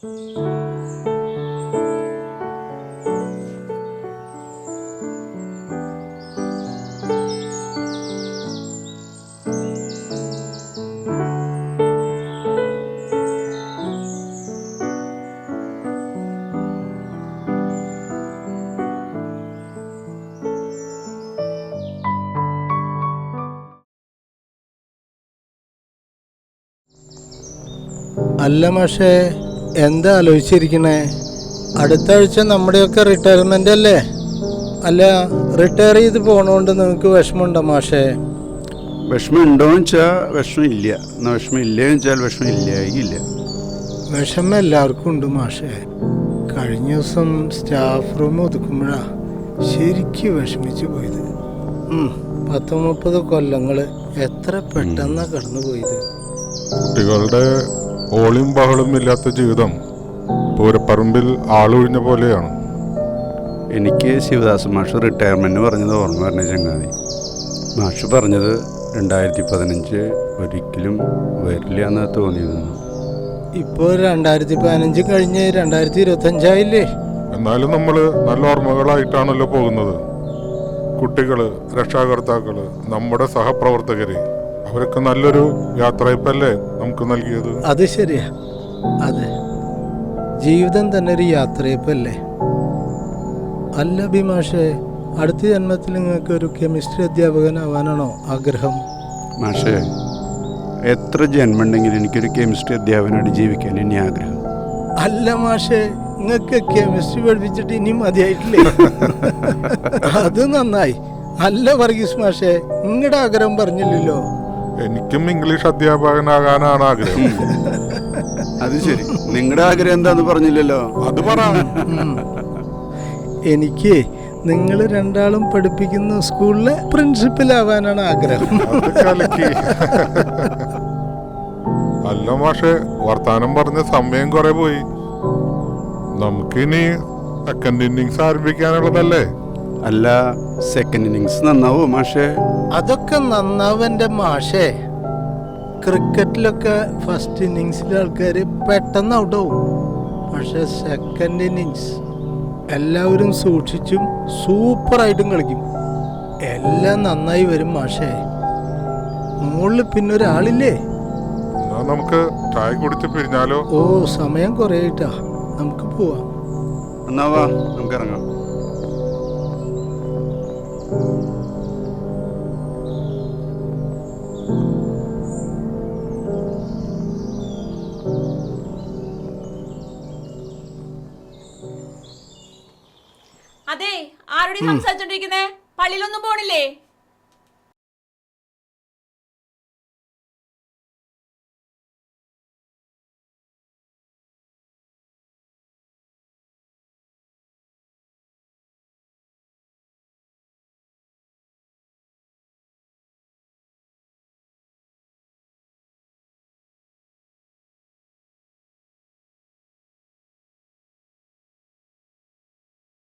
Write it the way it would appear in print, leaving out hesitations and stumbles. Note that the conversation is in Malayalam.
അല്ല മാഷേ, എന്താ ആലോചിച്ചിരിക്കണേ? അടുത്ത ആഴ്ച നമ്മുടെയൊക്കെ റിട്ടയർമെന്റ് അല്ലേ? അല്ല, റിട്ടയർ ചെയ്ത് പോണോണ്ട് നിങ്ങൾക്ക് വിഷമമുണ്ടോ മാഷേ? വിഷമം ഉണ്ടോയെന്ന് വെച്ചാൽ വിഷമമില്ല, എന്നാൽ വിഷമം ഇല്ലയെന്ന് വെച്ചാൽ വിഷമം ഇല്ല. വിഷമം എല്ലാവർക്കും ഉണ്ട് മാഷേ. കഴിഞ്ഞ ദിവസം സ്റ്റാഫ് റൂം ഒതുക്കുമ്പോഴാ ശരിക്കും വിഷമിച്ചു പോയത്. 10-30 കൊല്ലങ്ങൾ എത്ര പെട്ടെന്നാ കടന്നു പോയത്. കുട്ടികളുടെ ഓളിയും ബഹളും ഇല്ലാത്ത ജീവിതം പൂരപ്പറമ്പിൽ ആളൊഴിഞ്ഞ പോലെയാണ്. എനിക്ക് ശിവദാസ് മാഷ് റിട്ടയർമെൻറ്റ് പറഞ്ഞത് ഓർമ്മ പറഞ്ഞ ചങ്ങാതി. മാഷ് പറഞ്ഞത് 2015 ഒരിക്കലും വരില്ല എന്ന് തോന്നിയിരുന്നു. ഇപ്പോൾ 2015 കഴിഞ്ഞ് 2025 എന്നാലും നമ്മൾ നല്ല ഓർമ്മകളായിട്ടാണല്ലോ പോകുന്നത്. കുട്ടികള്, രക്ഷാകർത്താക്കള്, നമ്മുടെ സഹപ്രവർത്തകര്, അവരൊക്കെ നല്ലൊരു യാത്രയപ്പല്ലേ നമുക്ക് നൽകിയത്. അത് ശരിയാ, അതെ, ജീവിതം തന്നെ ഒരു യാത്രയപ്പല്ലേ. അല്ല ഭീമാഷേ, അടുത്ത ജന്മത്തിൽ നിങ്ങൾക്ക് ഒരു കെമിസ്ട്രി അധ്യാപകനാവാനാണോ ആഗ്രഹം? മാഷേ, എത്ര ജന്മമുണ്ടെങ്കിലും എനിക്കൊരു കെമിസ്ട്രി അധ്യാപകനായിട്ട് ജീവിക്കാൻ ഇനി ആഗ്രഹം. അല്ല മാഷേ, നിങ്ങൾക്ക് കെമിസ്ട്രി പഠിപ്പിച്ചിട്ട് ഇനി മതിയായിട്ടില്ലേ? അത് നന്നായി. അല്ല വർഗീസ് മാഷേ, നിങ്ങളുടെ ആഗ്രഹം പറഞ്ഞില്ലല്ലോ. എനിക്കും ഇംഗ്ലീഷ് അധ്യാപകനാകാനാണ് ആഗ്രഹം. അത് ശരി, നിങ്ങളുടെ ആഗ്രഹം എന്താന്ന് പറഞ്ഞില്ലല്ലോ. അത് പറ. എനിക്ക് നിങ്ങൾ രണ്ടാളും പഠിപ്പിക്കുന്ന സ്കൂളിലെ പ്രിൻസിപ്പൽ ആവാനാണ് ആഗ്രഹം. അല്ല മാഷെ, വർത്താനം പറഞ്ഞ സമയം കുറെ പോയി. നമുക്കിനി സെക്കൻഡ് ഇന്നിങ്സ് ആരംഭിക്കാനുള്ളതല്ലേ? അല്ല, സെക്കൻഡ് ഇന്നിങ്സ് നന്നാവോ മാഷേ? അതൊക്കെ നന്നാവന്റെ മാഷേ. ക്രിക്കറ്റിലൊക്കെ ഫസ്റ്റ് ഇന്നിങ്സിലെ ആൾക്കാർ പെട്ടെന്ന് ഔട്ടാവും. പക്ഷെ സെക്കൻഡ് ഇന്നിങ്സ് എല്ലാവരും സൂക്ഷിച്ചും സൂപ്പറായിട്ടും കളിക്കും. എല്ലാം നന്നായി വരും മാഷേ. മുകളിൽ പിന്നൊരാളില്ലേ? നമുക്ക് ചായ കുടിച്ച് പിരിഞ്ഞാലോ? ഓ, സമയം കുറേ ആയിട്ടാ, നമുക്ക് പോവാം. എന്നാ വാ, നമുക്ക് ഇറങ്ങാം. അതെ, ആരോടും സംസാരിച്ചോണ്ടിരിക്കുന്നേ? പള്ളിയിലൊന്നും പോണില്ലേ?